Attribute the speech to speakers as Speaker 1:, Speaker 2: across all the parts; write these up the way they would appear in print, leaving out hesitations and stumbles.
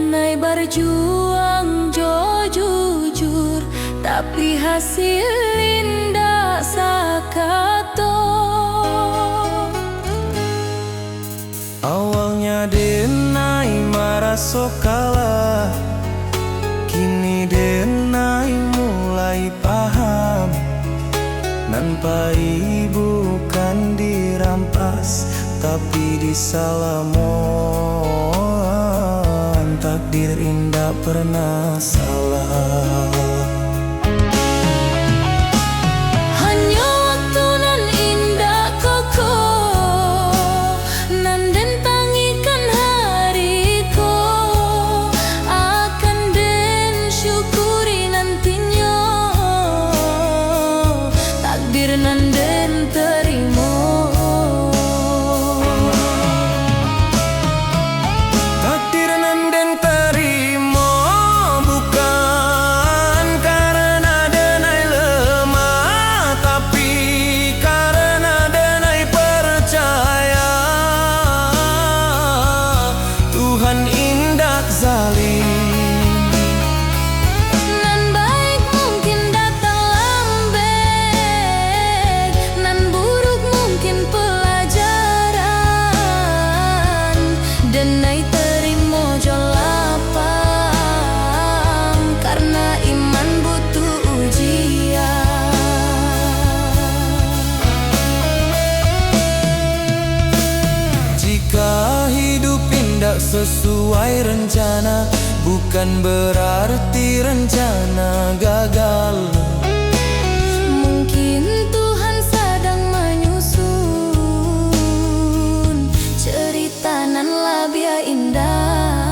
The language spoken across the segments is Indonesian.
Speaker 1: denai berjuang jo jujur, tapi hasil indah sakato.
Speaker 2: Awalnya denai merasa kalah, kini denai mulai paham. Nampai bukan dirampas, tapi disalamon. Takdir indah pernah salah.
Speaker 1: Hanya waktu nan indah koko, nan den tangikan hariku, akan den syukuri nantinya. Takdir nan den terima.
Speaker 2: Takdir nan den terima, bukan karena denai lemah, tapi karena denai percaya Tuhan indah zalim.
Speaker 1: Nan baik mungkin datang lambat, nan buruk mungkin pelajaran. Denai terima jo lapang, karena iman butuh ujian.
Speaker 2: Jika hidup indah sesuai rencana, bukan berarti rencana gagal.
Speaker 1: Mungkin Tuhan sedang menyusun cerita nan labia indah.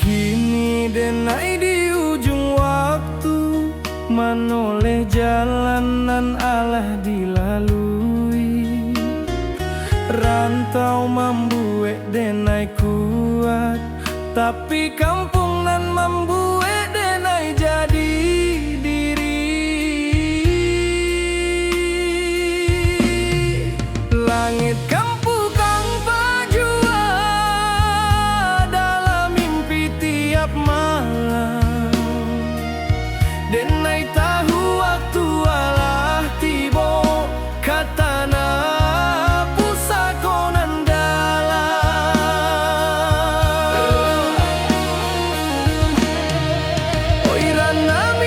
Speaker 2: Kini denai di ujung waktu, menoleh jalanan Allah dilalui. Rantau membuat denai kuat, tapi kampung nan membuat denai jadi diri. Langit kampu kang pajua dalam mimpi tiap malam. Denai tahu waktu alah tibo, katana pusakonan dalam. Oi rana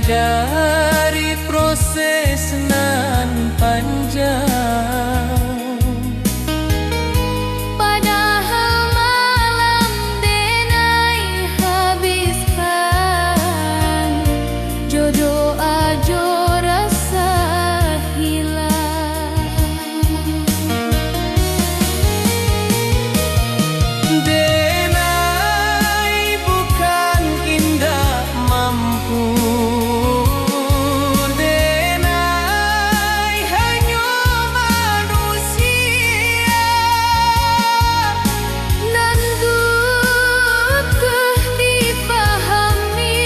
Speaker 3: dari proses nan panjang.
Speaker 1: Padahal malam denai habiskan, jodoh ajo rasa hilang.
Speaker 3: Denai bukan indah mampu, denai hanya manusia.
Speaker 1: Nan butuh dipahami,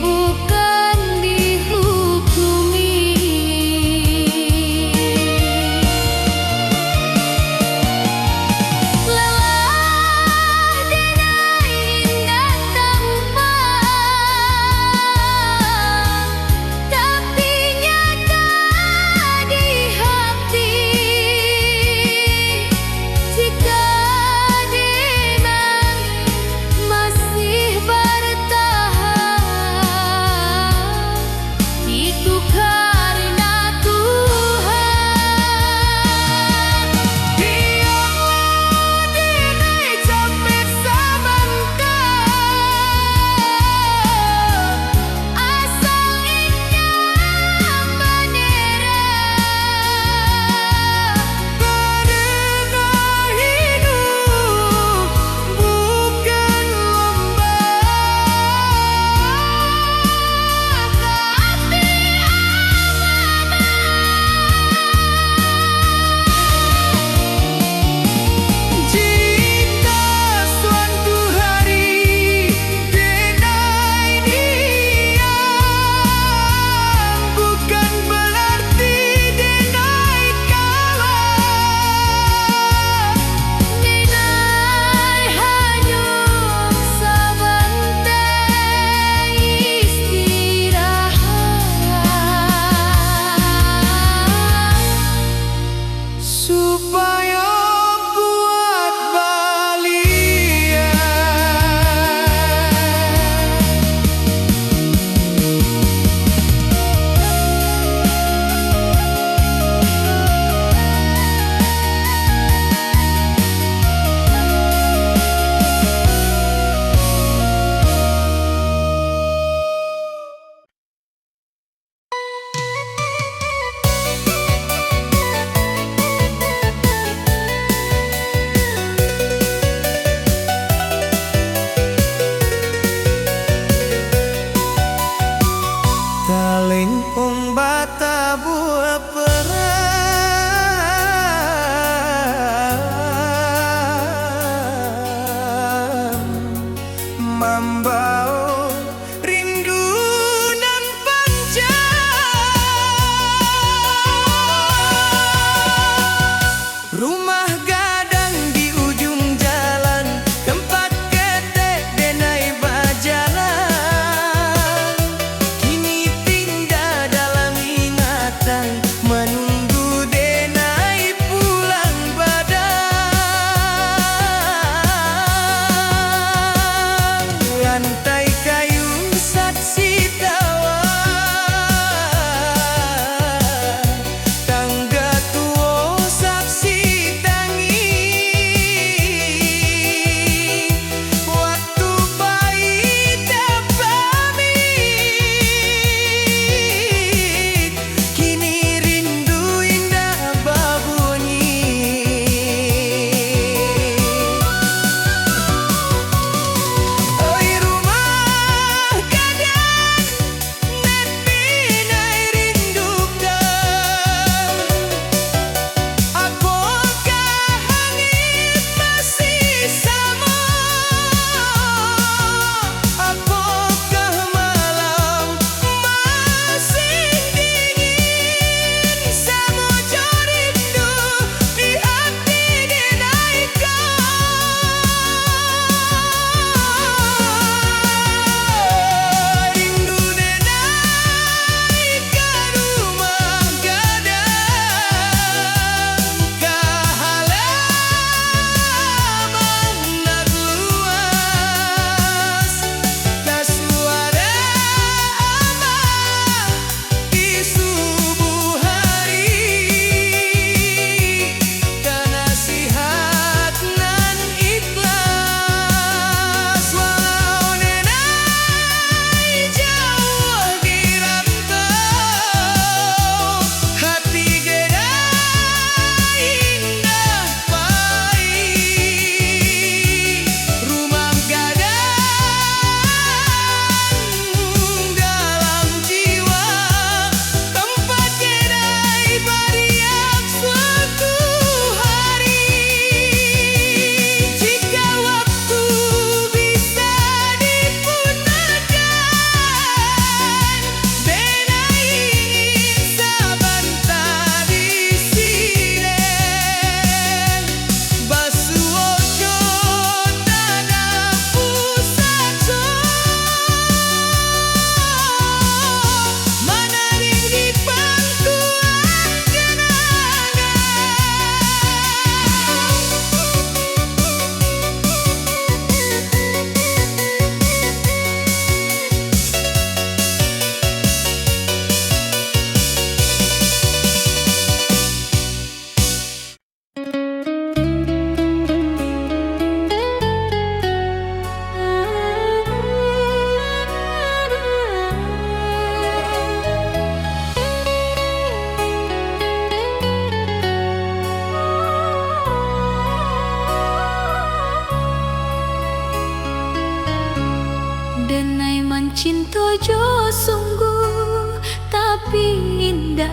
Speaker 1: bukan dihukumi. Lelah denai indah tampak, tapi nyata di hati. Jika denai masih bertahan, itu karena Tuhan.
Speaker 3: Biarlah denai capek sebentar,
Speaker 1: Asal indah menyerah.
Speaker 3: karena hidup bukan lomba. Jika suatu hari denai diam, bukan berarti denai kalah.
Speaker 1: Denai hanya sebentar istirahat,
Speaker 3: Supaya buat balian.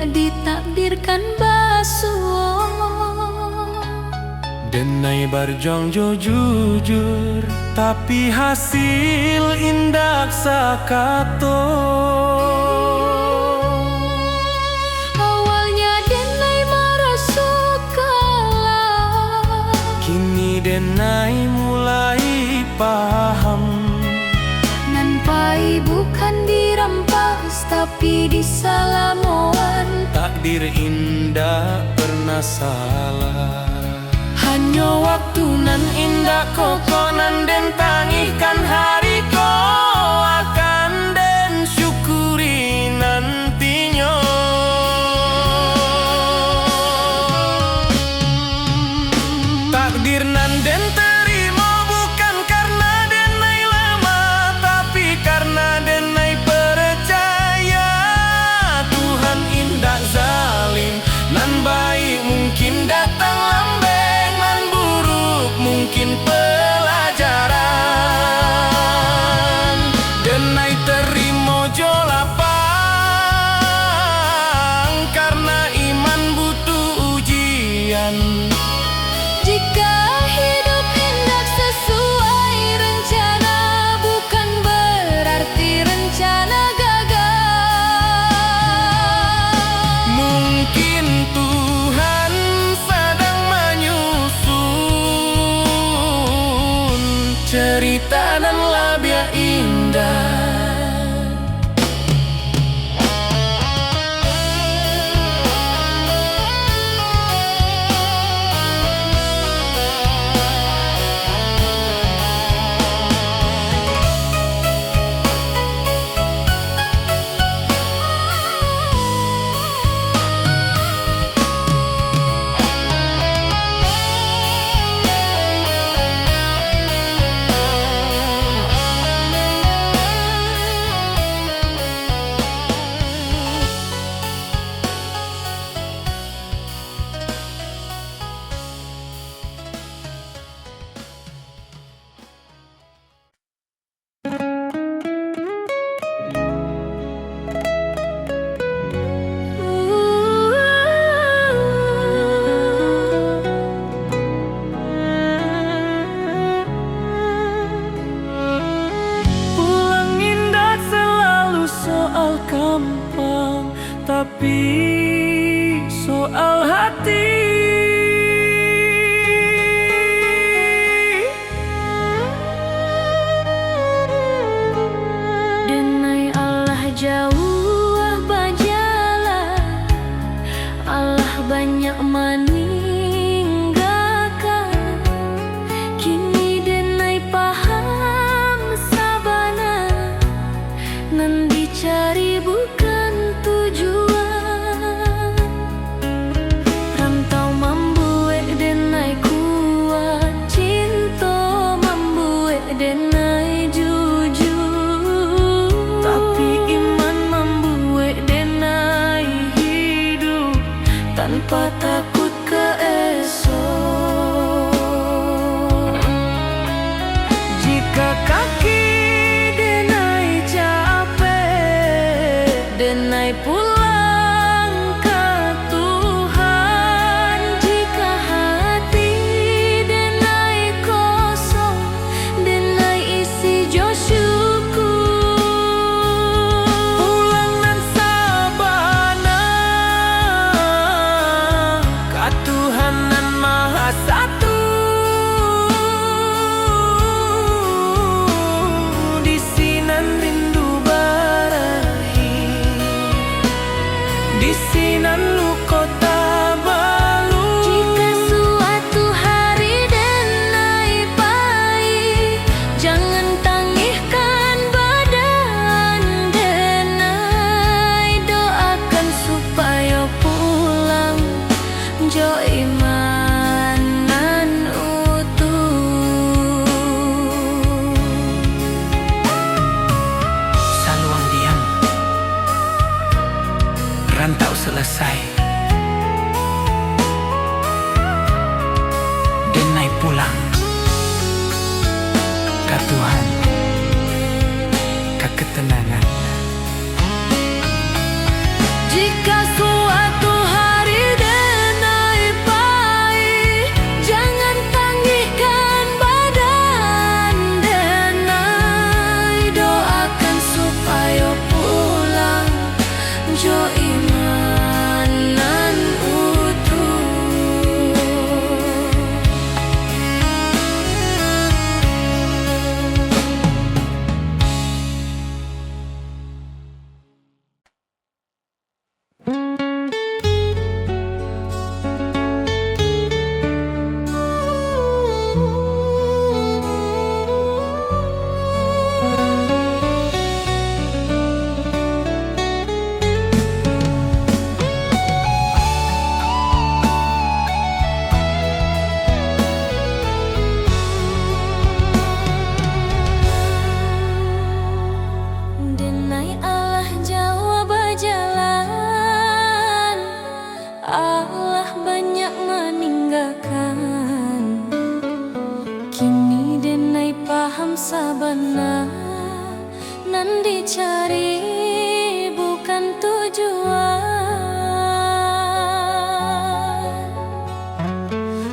Speaker 1: ditakdirkan basuh.
Speaker 2: Denai berjuang jujur, tapi hasil indak sakato.
Speaker 1: Awalnya denai merasuk kalah,
Speaker 2: Kini denai mulai paham.
Speaker 1: Nampai bukan dirampas tapi disalamoan.
Speaker 2: Takdir indah pernah salah. Hanya waktu nan indah kokonan den tangihkan hari ko akan den syukuri nantinya. Takdir nan den terima bukan karena denai lemah, tapi karena denai percaya Tuhan indah zalim. Nan baik mungkin datang lambe, mungkin pelajaran.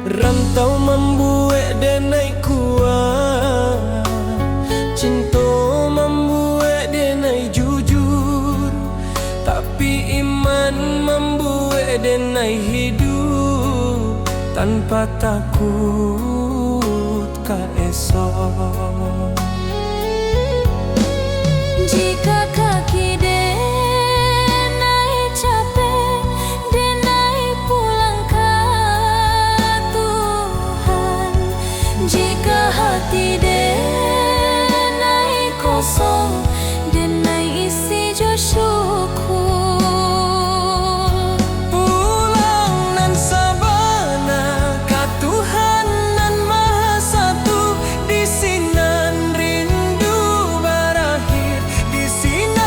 Speaker 2: Rantau membuat denai kuat, cinta membuat denai jujur, tapi iman membuat denai hidup tanpa takut ka esok.
Speaker 1: Jika kaki denai capek, denai pulang ke Tuhan. Jika hati denai kosong, denai isi jo syukur.
Speaker 2: Pulang nan sabana ka Tuhan nan Maha Satu, di sinan rindu berakhir, di sinan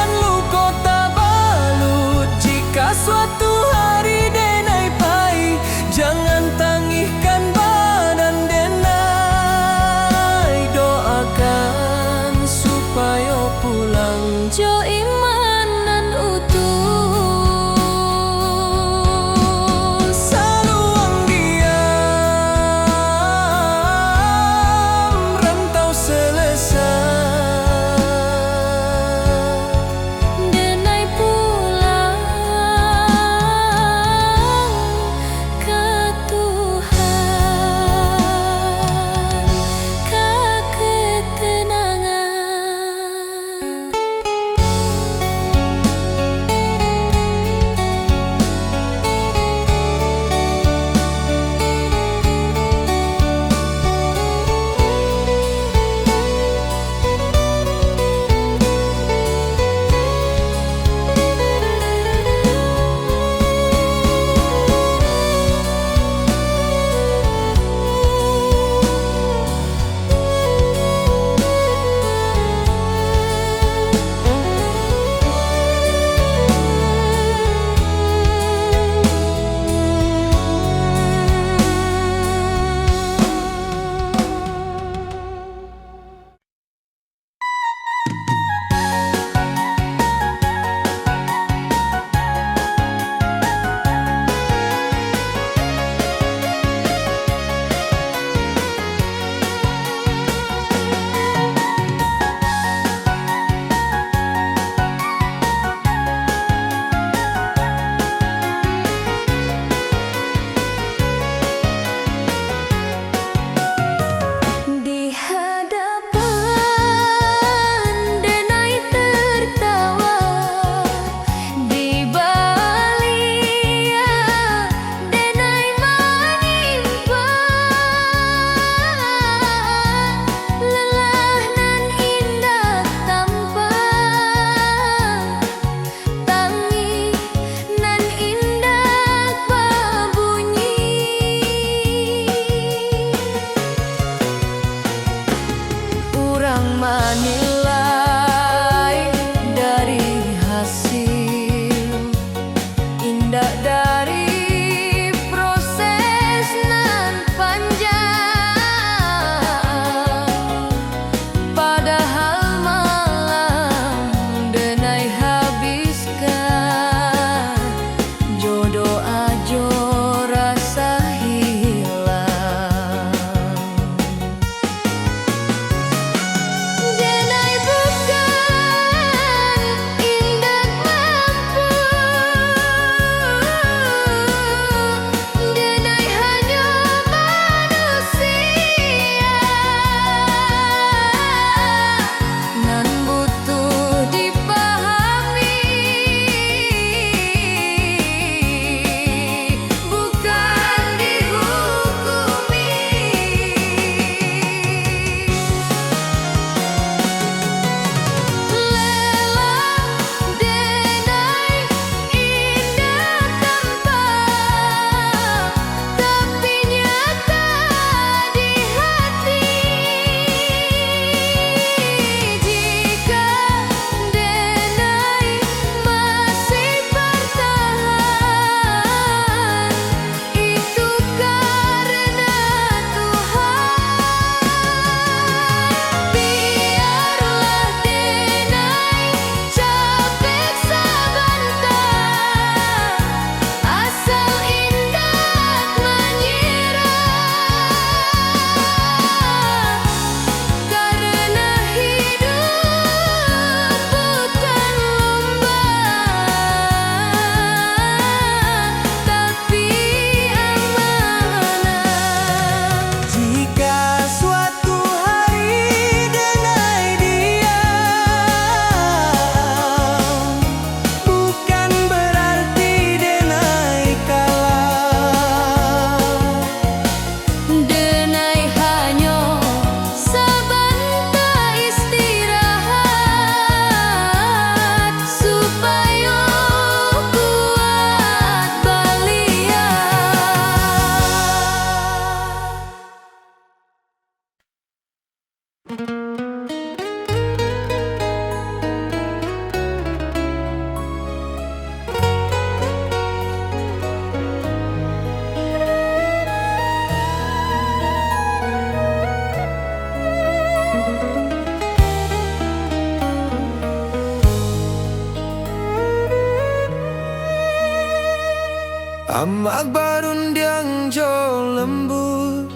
Speaker 3: Amak barundiang jo lembut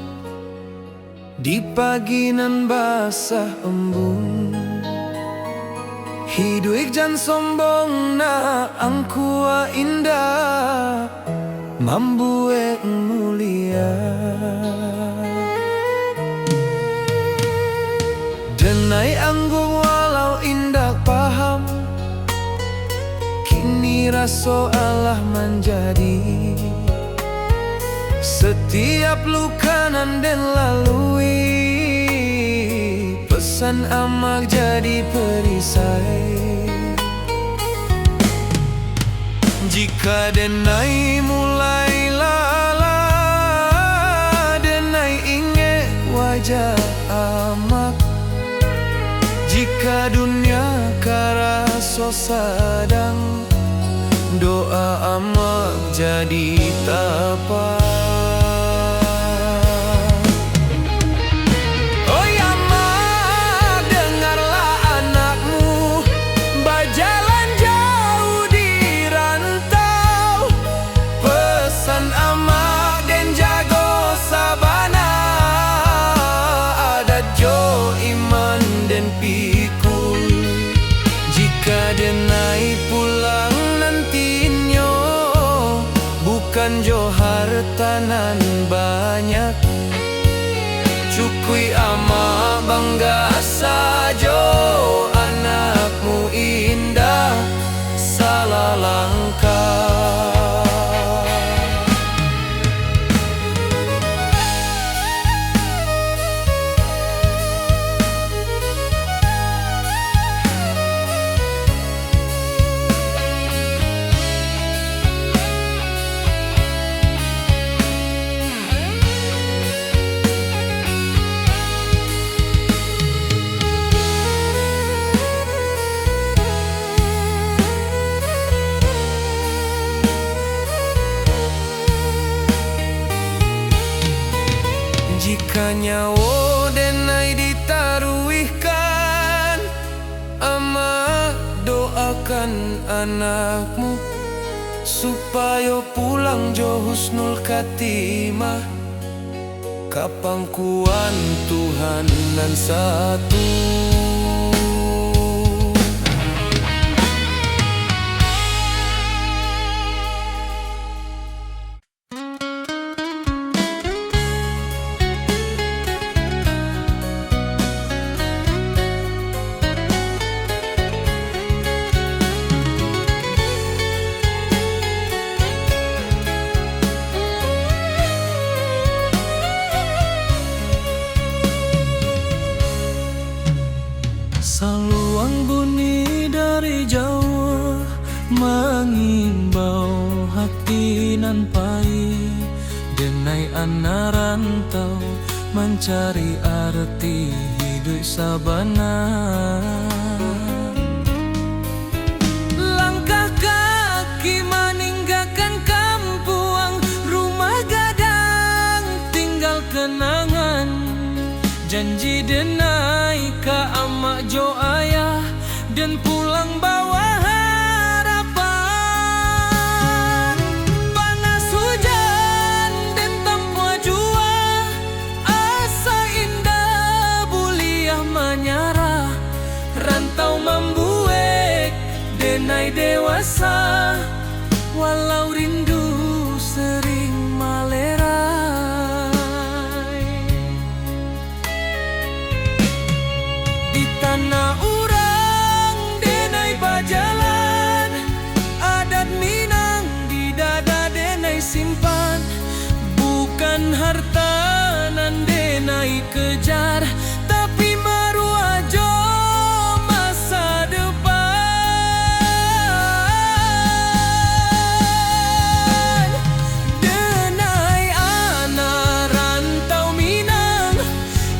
Speaker 3: di pagi nan basah embun. Hidup jan sombong na angkua indah mambuek mulia. Denai anggung walau indah paham, kini raso Allah menjadi. Setiap luka nan den lalui, pesan amak jadi perisai. Jika denai mulai lala, denai ingat wajah amak. Jika dunia karaso sadang, doa amak jadi tapak. Oi amak, dengarlah anakmu berjalan jauh di rantau. Pesan amak den jago sabana, adat jo iman den pikul. Jika denai pulang nantinya, bukan jo hartanan banyak. Cukui ama bangga sajo, anakmu indah salah langkah. Jika nyawa denai ditaruhkan, amak doakan anakmu supaya pulang jo husnul khatimah. Kapangkuan Tuhan nan satu. Saluang bunyi dari jauh mengimbau hati nan pahit. Denai anak rantau mencari arti hidup sabana. Langkah kaki meninggalkan kampung, rumah gadang tinggal kenangan. Janji denai ka amak jo ayah, dan pulang bawa harapan. Panas hujan dan tanpa jua, asa indah buliah menyarah. Rantau membuek denai dewasa, walau rindu sering malerai. Di tanah urang denai bajalan, adat Minang di dada denai simpan. Bukan harta nan denai kejar, tapi maruah jo masa depan. Denai anak rantau Minang,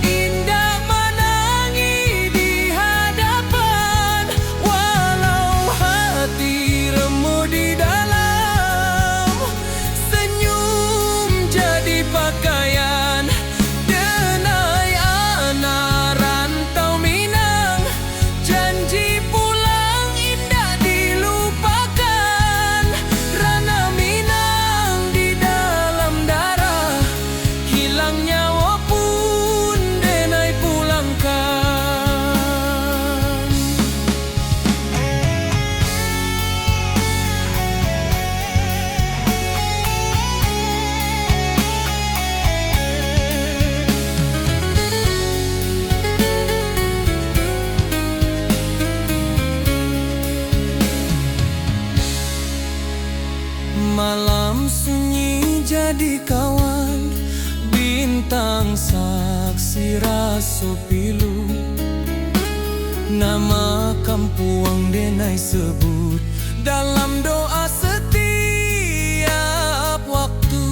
Speaker 3: indah menangi di hadapan. Walau hati remuk di dalam, senyum jadi pakaian. Denai anak
Speaker 2: saksi raso pilu, nama kampuang denai sebut dalam doa setiap waktu.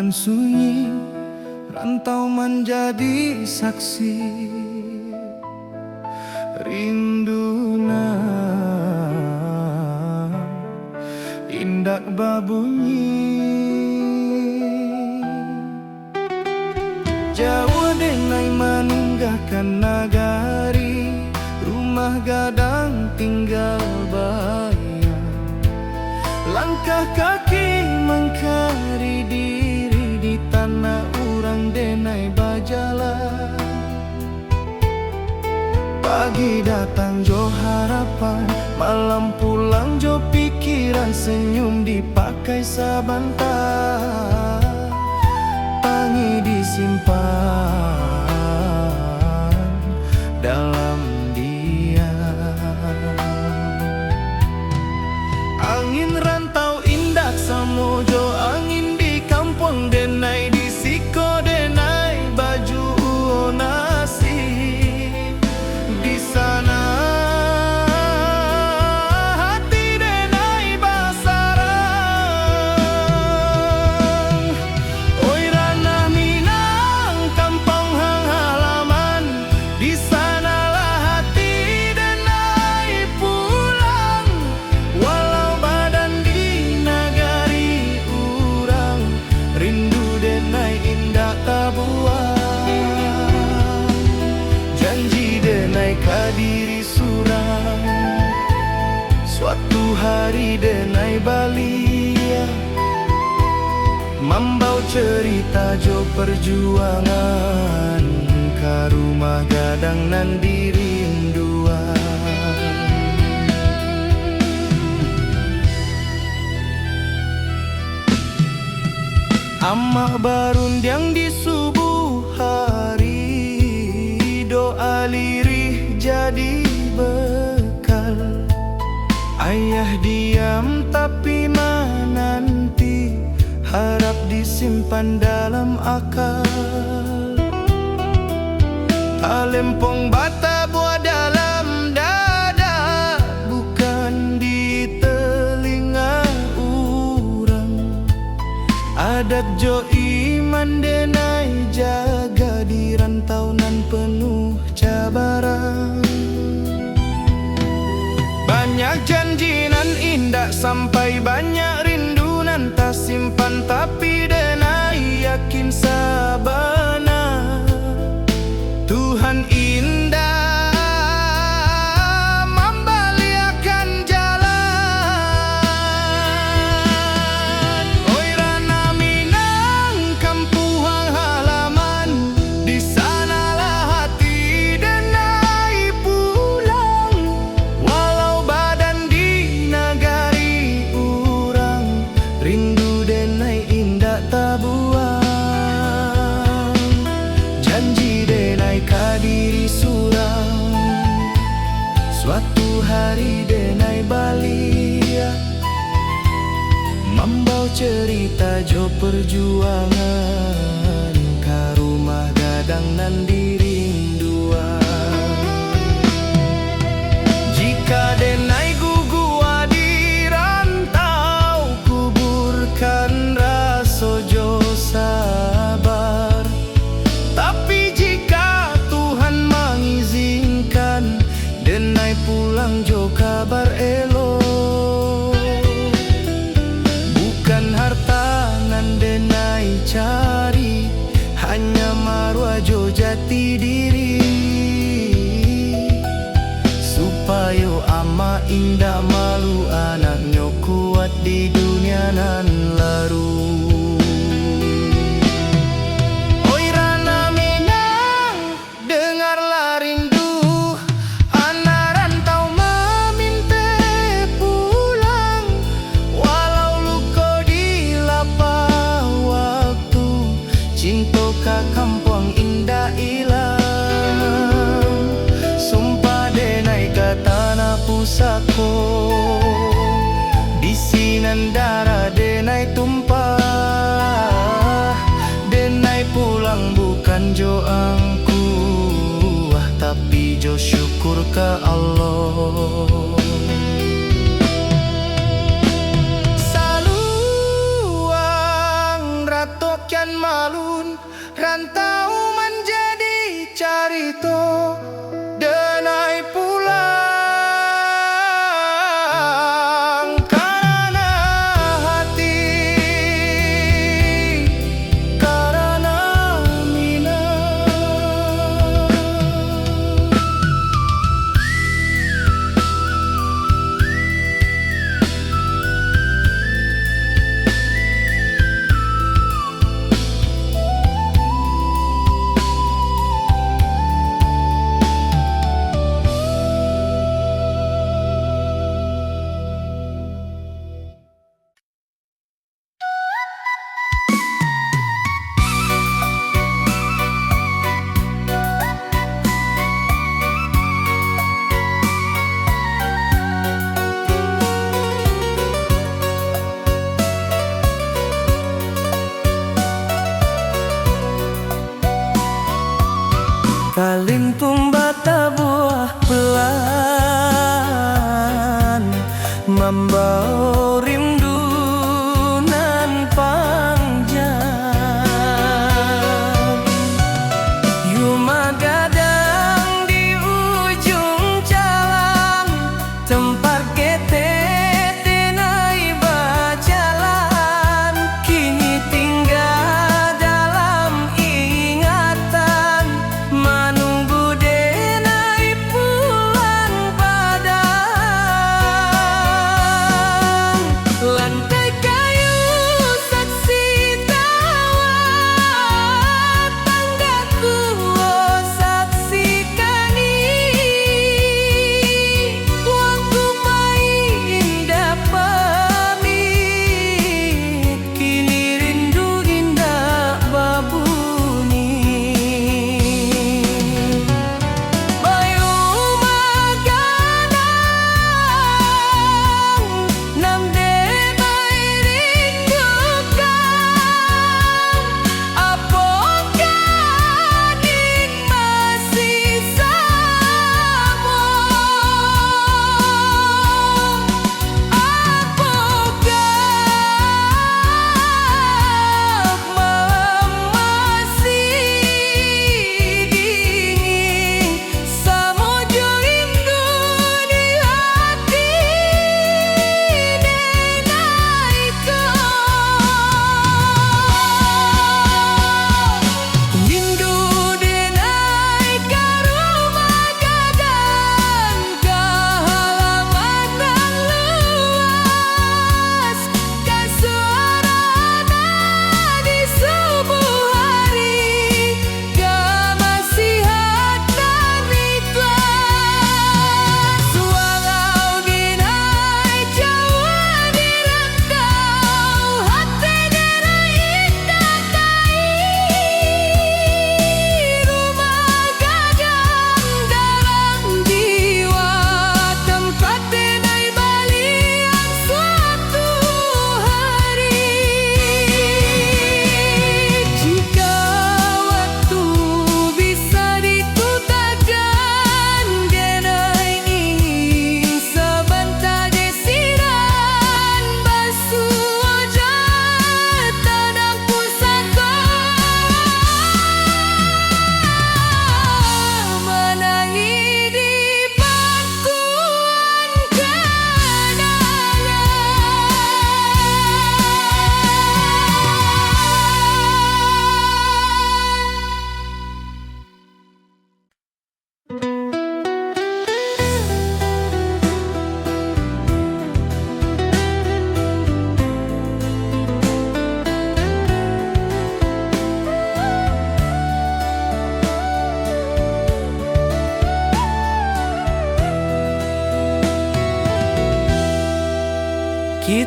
Speaker 3: Sunyi, rantau menjadi saksi rindu indak babunyi. Jawa denai meninggalkan nagari, rumah gadang tinggal bayar, langkah kaki mengkari diri di tanah urang denai bajalan. Pagi datang jo harapan, malam pulang jo pikiran, senyum dipakai sabantar, tangi disimpan dalam diam. Angin rantau indak samojo, angin di kampung denai di siko denai baju nasi. Di sana hati denai basarang. Oi ranah Minang kampung hang halaman, di sanalah hati denai pulang. Walau badan di nagari urang, rindu denai indah tabuang. Janji denai kadiri surang, suatu hari denai balia, membau cerita jo perjuangan, ka rumah gadang nan dirinduan. Amak barundiang di subuh hari, doa lirih jadi bekal. Ayah diam tapi menanti, harap disimpan dalam akal. Talempong bata buat dalam dada, bukan di telinga urang. Adat jo iman denai jaga di rantau nan penuh cabaran. Banyak janji nan indah sampai banyak rindu nan tak simpan, tapi denai yakin sabana Tuhan indah membaliakan jalan. Oi ranah Minang kampung halaman, di sanalah hati denai pulang. Walau badan di nagari urang, rindu denai indah tabuang. Janji denai kadiri surang, suatu hari denai balia, membau cerita jo perjuangan, ka rumah gadang nan dirinduan. Jika denai gugua di rantau, kuburkan raso jo sabar. Tapi jika Tuhan mengizinkan, denai pulang jo kabar elok. Bukan harta nan denai jati diri, supaya ama indah malu anaknya kuat di dunia nan laru. Oi Rana Minang, dengarlah rindu anak rantau meminta pulang, walau luka di lapar waktu, cinta ka kampung indah ilang. Sumpah denai ka tanah pusako, di sinandara denai tumpah, denai pulang bukan jo angku, tapi jo syukur ke Allah. Saluang ratokian malun, rantau menjadi carito, denai pulang karena hati, karena Minang. Kalim tumbata buah pelan, membawa rindu nan panjang. Yuma gadang di ujung jalan, tempat kita denai berjalan, kini tinggal dalam ingatan, menunggu denai pulang padang.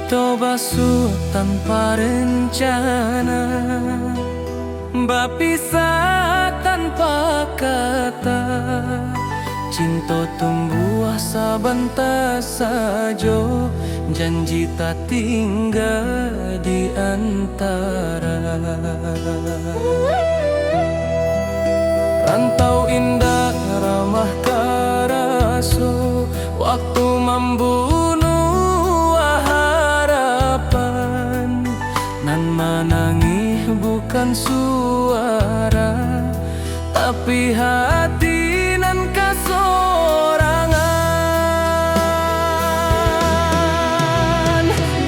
Speaker 2: Kita basuh tanpa rencana, berpisah tanpa kata. Cinta tumbuh sabantar saja, janji tak tinggal di antara. Rantau indah ramah karaso, waktu membunuh harapan. Nan menangis bukan suara, tapi hati nan kasorangan.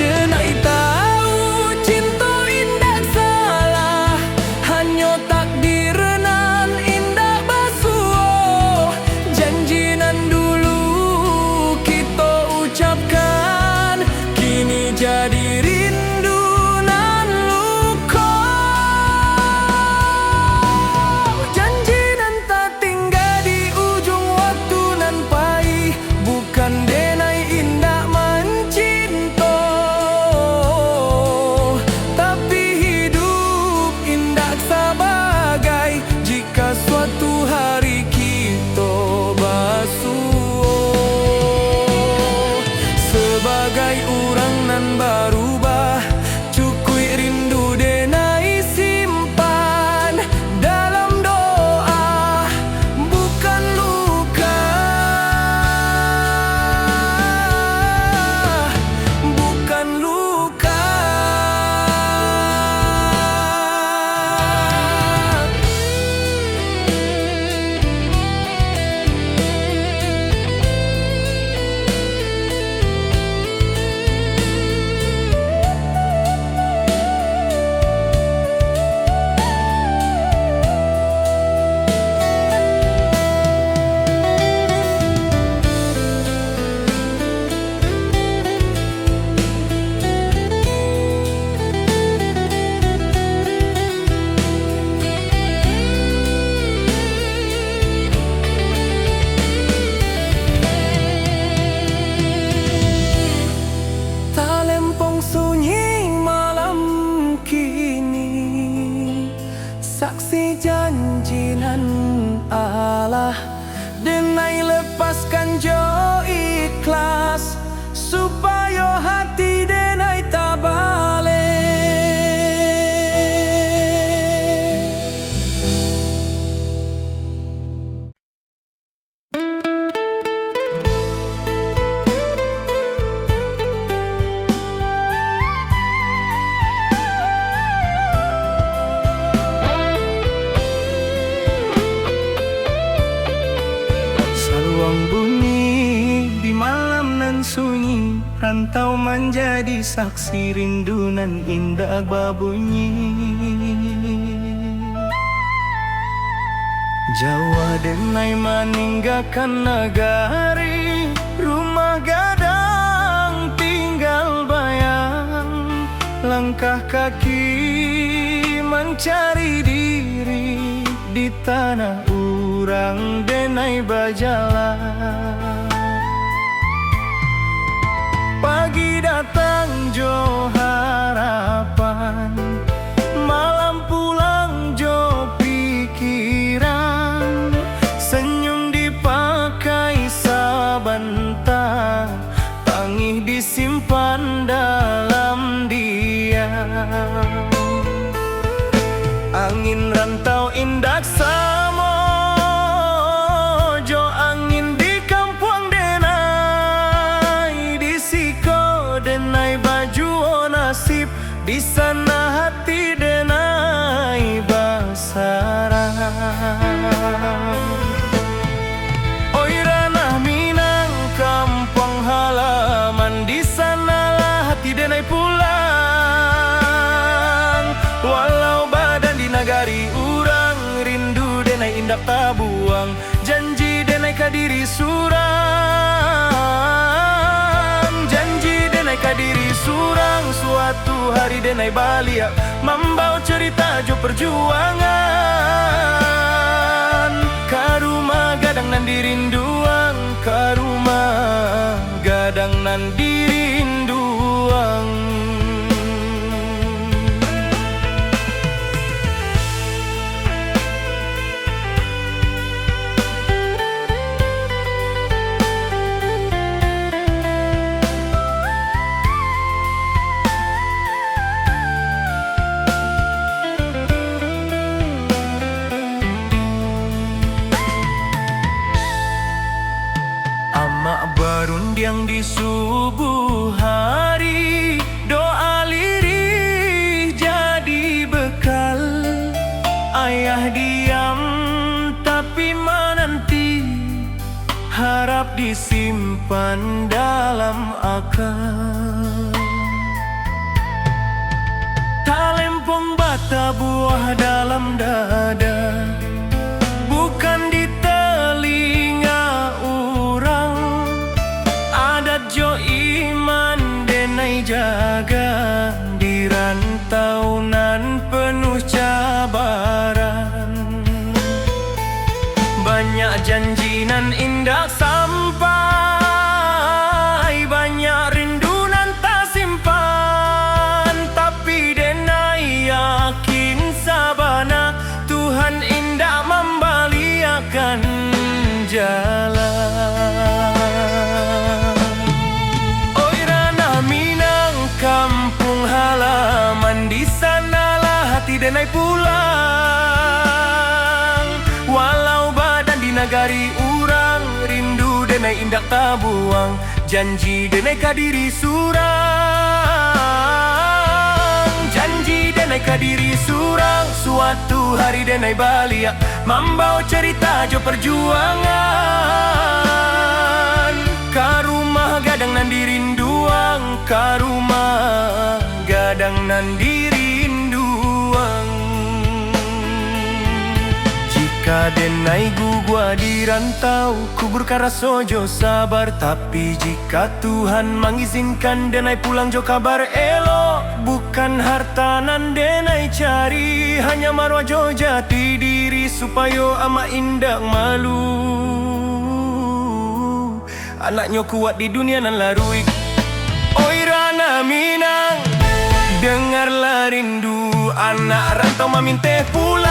Speaker 2: Denai tahu cinta indah salah, hanya takdir nan indah basuh. Janji nan dulu kita ucapkan, kini jadi rindu nan luka. Janji nan tak tinggal di ujung waktu nan pahit, bukan denai indah mencinta, tapi hidup indah sebagai jika suatu hari kita basuh. Sebagai orang nan berubah, cukui rindu denai simpan dalam doa, bukan luka, bukan luka. Talempong sunyi malam kini, saksi janji nan Allah. Denai lepaskan jo ikhlas, supaya hati denai tak balik. Saluang bunyi di malam nan sunyi, rantau menjadi saksi rindu nan indah berbunyi. Jawa denai meninggalkan negari, rumah gadang tinggal bayang. Langkah kaki mencari diri di tanah urang denai berjalan. Pagi datang jo harapan, malam pulang jo pikiran. Senyum dipakai sabantar, tangis disimpan dalam diam. Angin rantau indah samo, jo angin di kampung denai. Di siko denai baju nasib, di sana hati denai basarang. Oi ranah Minang kampung halaman, di sanalah hati denai pulang. Walau badan di nagari urang, rindu denai indah tabuang. Janji denai kadiri surang, janji denai kadiri surang. Suatu hari denai balik, membawa cerita jo perjuangan. Karuma gadang nan dirinduang, karuma gadang nan dirinduang. di subuh hari, doa lirih jadi bekal. Ayah diam tapi menanti, harap disimpan dalam akal. Talempong bata buah dalam dada, bukan di telinga orang. Adat jo iman denai jaga, di rantau nan penuh cabaran. Banyak janji nan indah sampai, banyak rindu nan tak simpan. Tapi denai yakin sabana, Tuhan indah membaliakan jalan. Oi ranah Minang, kampung halaman, di sanalah hati denai pulang. Walau badan di nagari urang, rindu denai indak tabuang. Janji denai kadiri surang, janji denai kadiri surang. Suatu hari denai balia, membawa cerita jo perjuangan. Ka rumah gadang nan dirinduang, ka rumah gadang nan dirinduang. Jika denai gugua di rantau, kubur karaso jo sabar. Tapi jika Tuhan mengizinkan denai pulang jo kabar elo, bukan harta nan denai cari, hanya marwah jo jati diri, supaya ama indak malu. Anaknya kuat di dunia nan larui. Oi ranah Minang, dengarlah rindu anak rantau memintih pulang.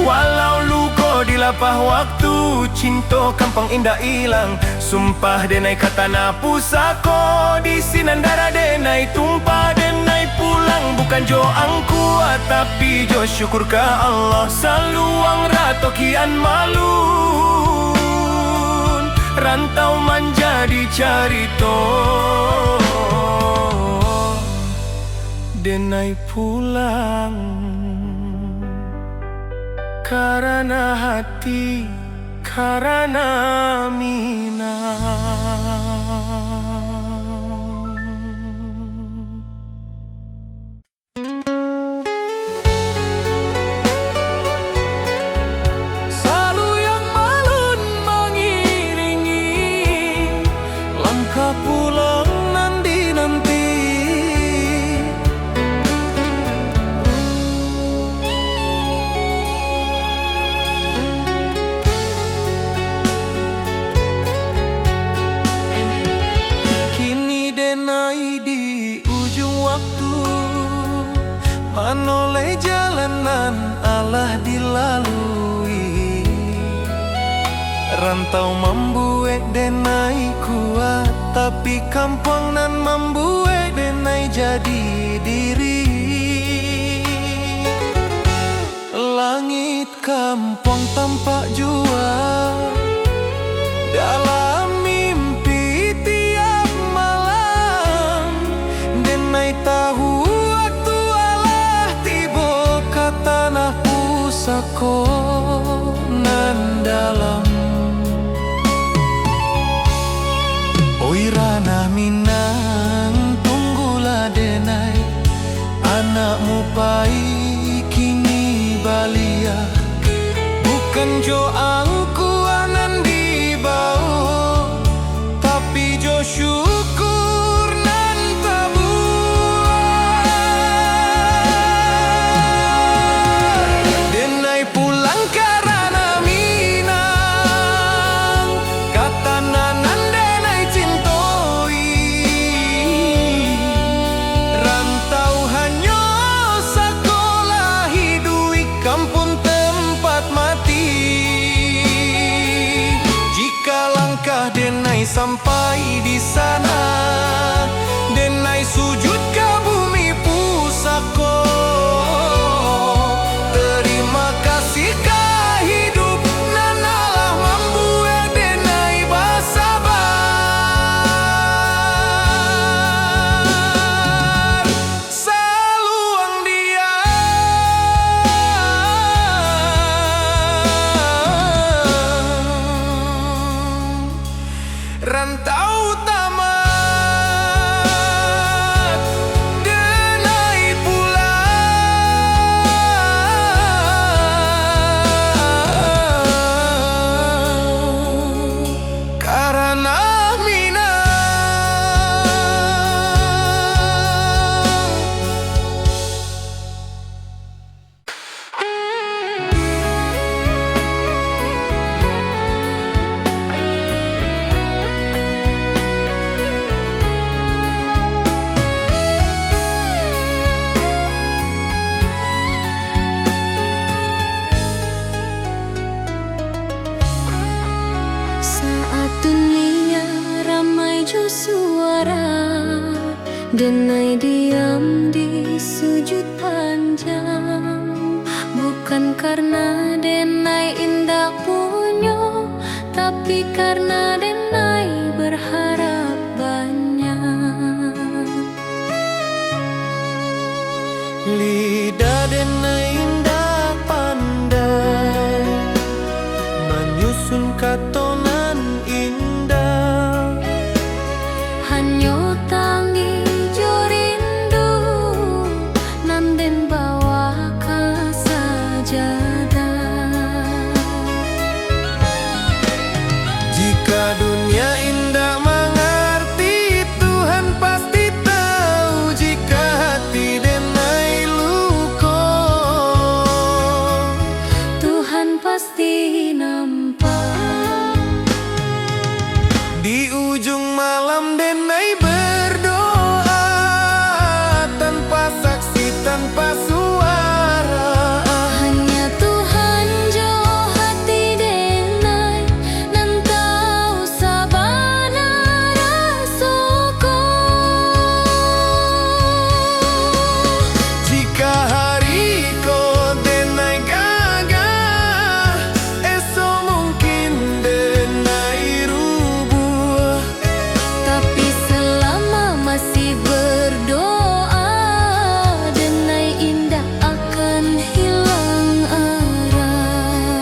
Speaker 2: Walau luko di lapah waktu, cinta kampung indah hilang. Sumpah denai kata na pusako, di sinan darah denai tumpah. Denai pulang bukan jo angkuat, tapi jo syukur ke Allah. Saluang rato kian malu, rantau menjadi carito. Denai pulang karena hati, karena Minang. Salu yang malun mengiringi langkah pulang nanti-nanti. Menoleh jalanan Allah dilalui, rantau membuat denai kuat, tapi kampung nan membuat denai jadi diri. Langit kampung tampak jua dalam mimpi tiap malam. Denai tahu tanah pusako nan dalam. Oi ranah Minang, tunggulah denai anakmu pai kini balia. Bukan jo angkuanan di bawah, tapi jo syukur nan sampai di sana. Denai sujud ke bumi pusako, terima kasih ke hidup nan Allah membuat denai bersabar.
Speaker 1: Denai diam di sujud panjang, bukan karena Denai indah punyo, tapi karena Denai berharap banyak.
Speaker 3: Lidah Denai indah pandai menyusun katonan indah.
Speaker 1: Hanyo tangi jo rindu nanden bawa ka sajadah.
Speaker 3: Jika dunia indah mengerti, Tuhan pasti tahu. Jika hati Denai luko,
Speaker 1: Tuhan pasti nampak.
Speaker 3: di ujung malam Denai berdoa, tanpa saksi, tanpa suara.
Speaker 1: Hanya Tuhan jo hati Denai nan tahu sabana rasoko.
Speaker 3: Jika hari ko Denai gagah, esok mungkin Denai rubuh.
Speaker 1: Tapi selama masih berdoa, Denai indah akan hilang arah.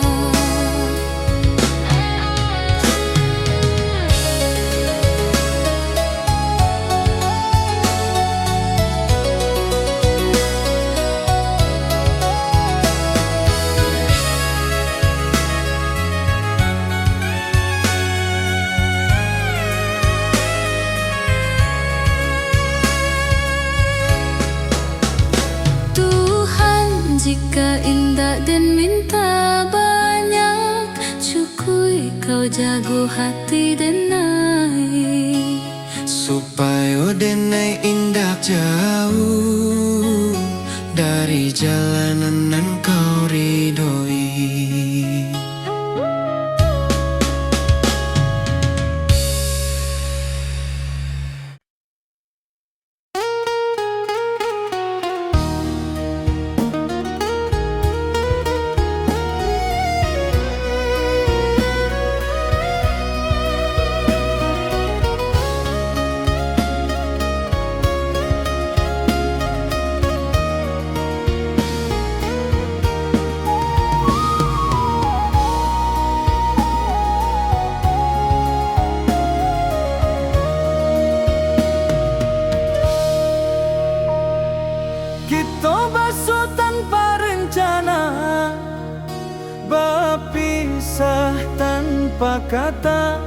Speaker 1: Tuhan, jika indah dan minta banyak, cukui kau jago hati Denai.
Speaker 3: Supaya Denai indah jauh dari jalanan nan kau ridhoi. Kita basuh tanpa rencana, berpisah tanpa kata.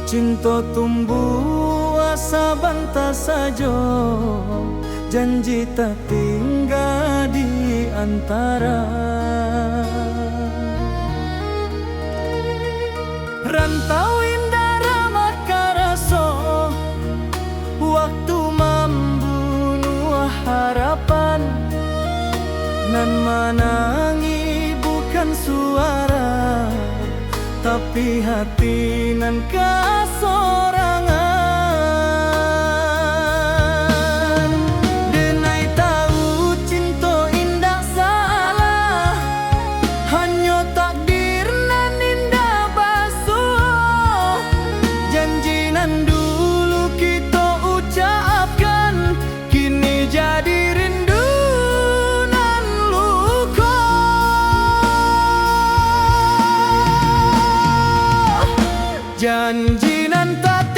Speaker 3: Cinta tumbuh asa bantah saja, janji tak tinggal di antara. Rantau indah ramah karaso, waktu membunuh harapan. Nan menangi bukan suara, tapi hati nan kasorangan. Denai tahu cinta indah salah, hanya takdir nan indah basuh. Janji nan dulu kita ucapkan, kini jadi rindu nan luka. Janji nan tak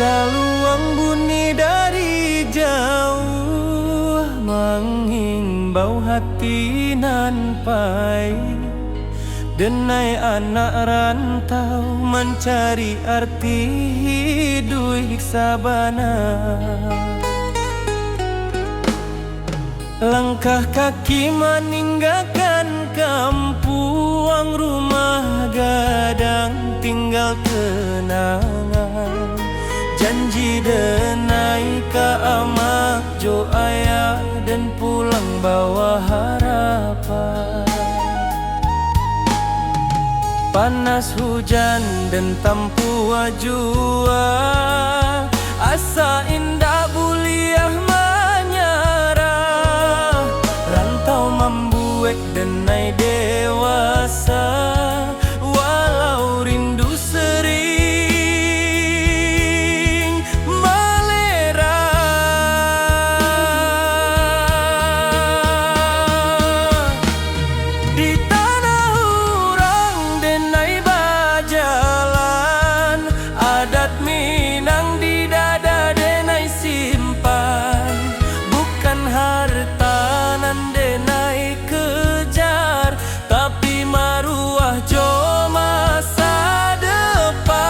Speaker 3: Saluang bunyi dari jauh, menghimbau hati nan pai. Denai anak rantau mencari arti hidup sabana. Langkah kaki meninggalkan kampung, rumah gadang tinggal kenangan. Janji denai ka amak jo ayah dan pulang bawa harapan. Panas hujan dan tampu jua, asa indah buliah menyerah. Rantau membuat denai dewasa, walau rindu sering melera. Di tanah urang denai bajalan, adat Minang di dada denai simpan. Bukan harta nan denai kejar, tapi maruah jo masa depan.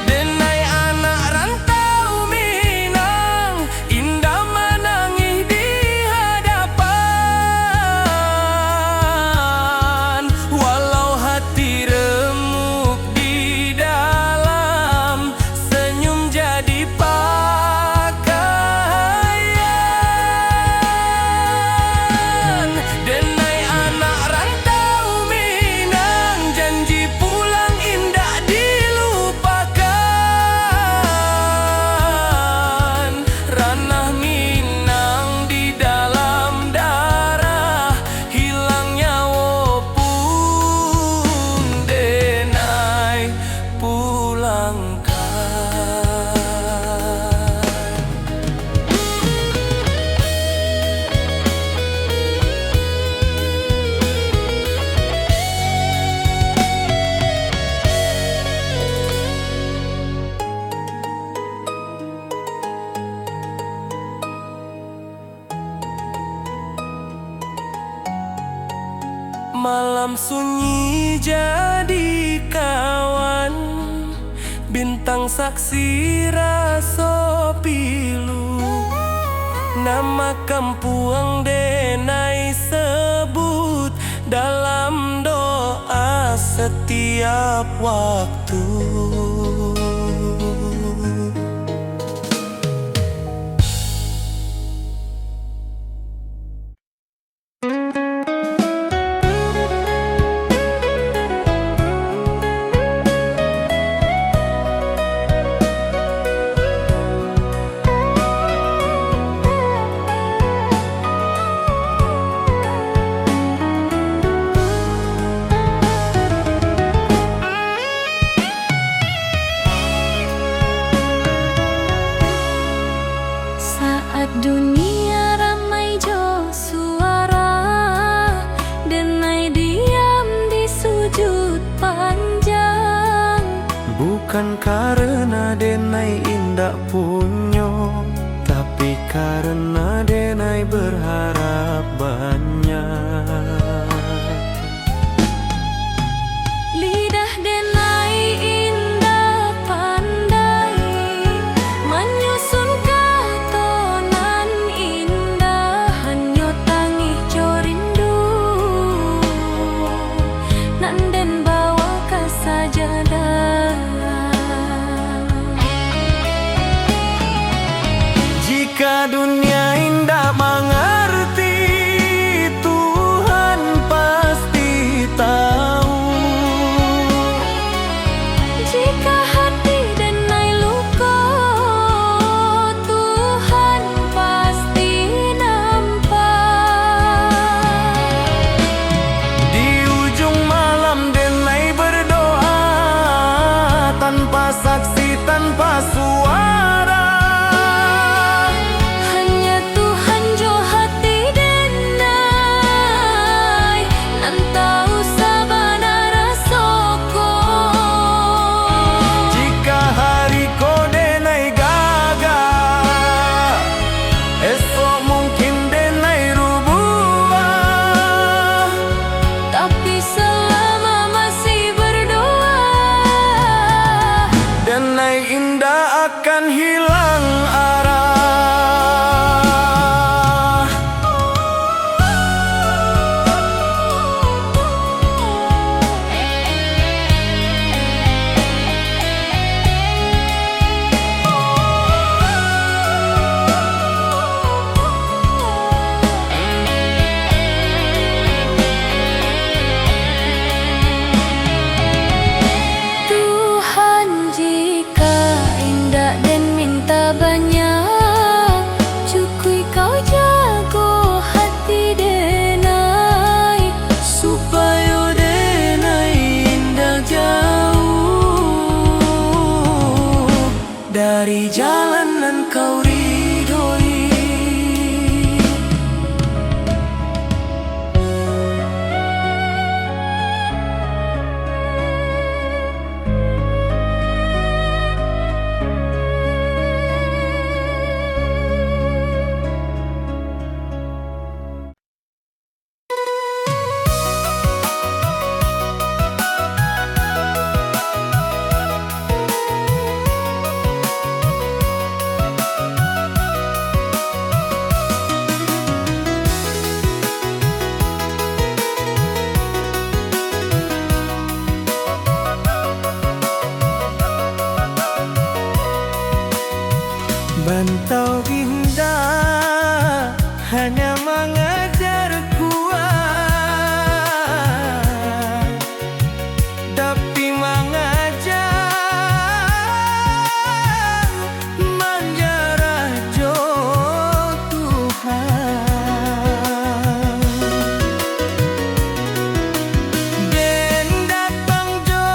Speaker 3: Denai anak rantau Minang, indah menangis di hadapan. Walau hati remuk di dalam, senyum jadi pakaian. Denai anak rantau Minang, janji pulang indah dilupakan. Ranah Minang di dalam darah, hilang nyawa pun denai pulangkan. Malam sunyi jadi kawan, bintang saksi raso pilu. Nama kampung denai sebut dalam doa setiap waktu.
Speaker 1: Saat dunia ramai jo suara, denai diam di sujud panjang.
Speaker 3: Bukan karena denai indah punyo, tapi karena denai berharap banyak.
Speaker 1: Lidah denai indah pandai, menyusun katonan indah. Hanyo tangih jo rindu, nanden bawa ka sajadah.
Speaker 3: Jika dunia indah mengerti Bantau indah hanya mengejar kuat, tapi mengajar menjarah jo Tuhan. Den datang jo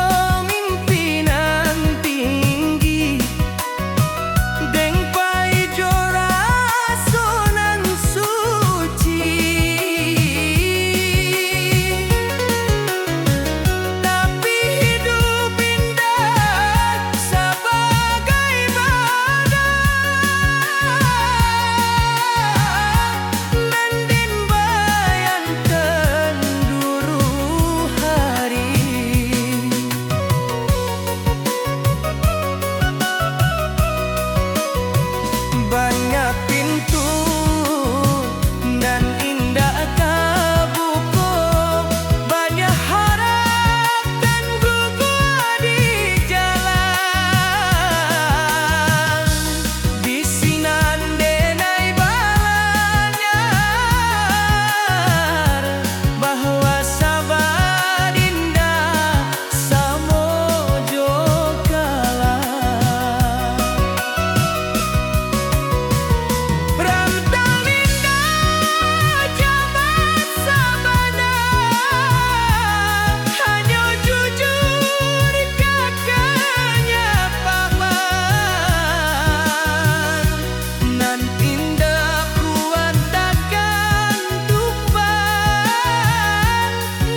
Speaker 3: mimpinan tinggi, deng pai jo rasonan suci. Tapi hidup indah sebagai badai, mending bayangkan dulu hari. Banyak pintu dan indah kabuku, banyak harap dan gugur di jalan. Di sinan denai balanyar bahwa sabar indah samojo kalah. Rantau indah jabat sabana, hanya jujur kakaknya paman. Nan indah kuat takkan tumpah,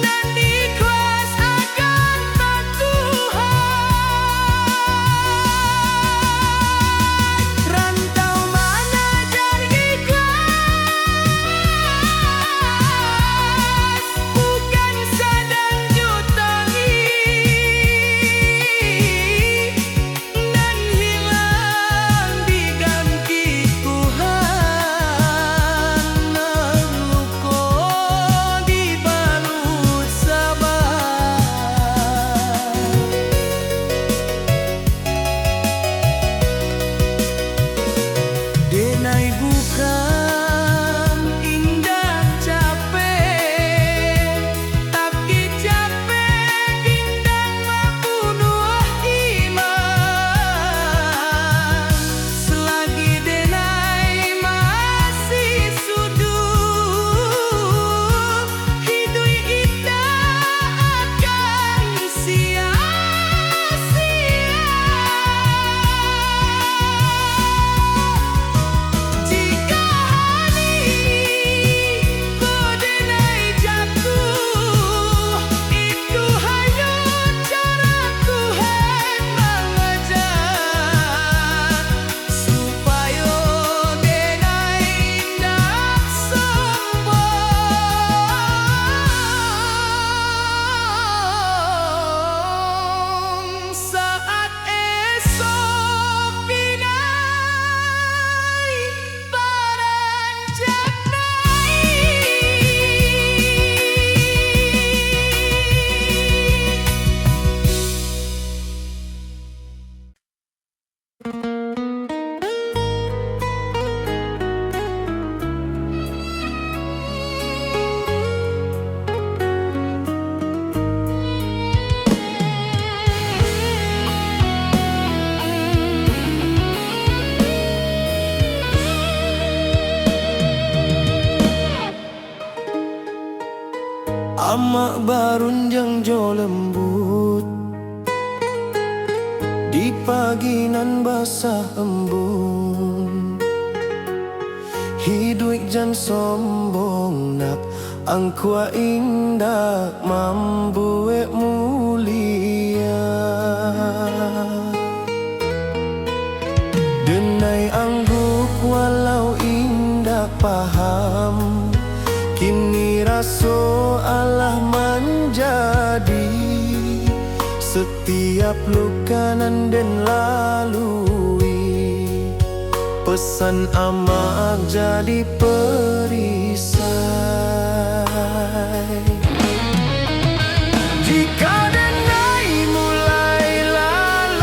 Speaker 3: nan ikhlas akan tak Tuhan. Rantau mengajar ikhlas, bukan sedang jutangi, nan hilang diganti Tuhan, nan luko dibalut sabar. Denai bukan indah capek, tapi capek indah membunuh iman. Selagi denai masih sudut, hidup indah akan sia-sia. Jika hari denai jatuh, itu hanya cara Tuhan mengajar, supaya denai indah sombong saat esok pinai beranjak Amak barunjang jo lembut, di pagi nan basah embun. Hidup jan sombong nak angkua indah mambuek mulia. Denai angguk walau indah paham, kini raso Allah menjadi setiap luka nan den lalui. Pesan amak jadi perisai. Jika denai mulai lalah,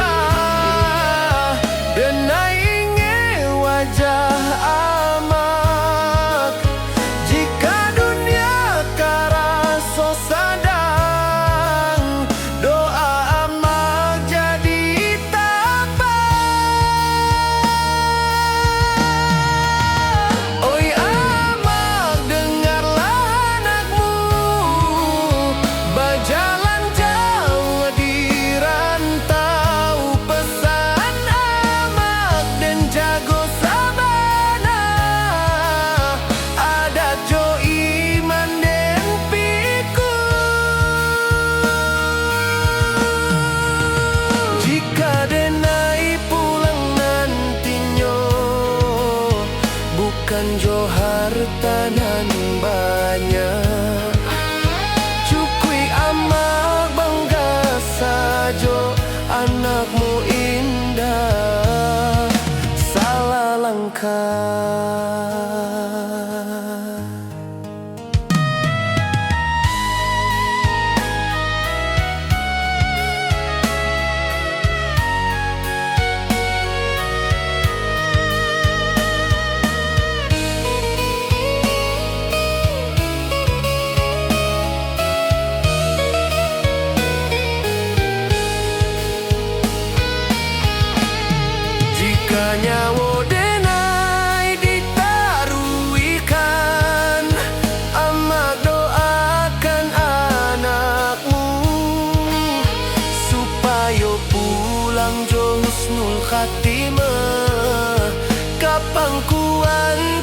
Speaker 3: denai ingin doakan jo harta nan banyak, cukui amak bangga sajo anakmu indah salah langkah. Nyawo denai ditaruikan, amak doakan anakmu supaya pulang jo husnul khatimah kapangkuan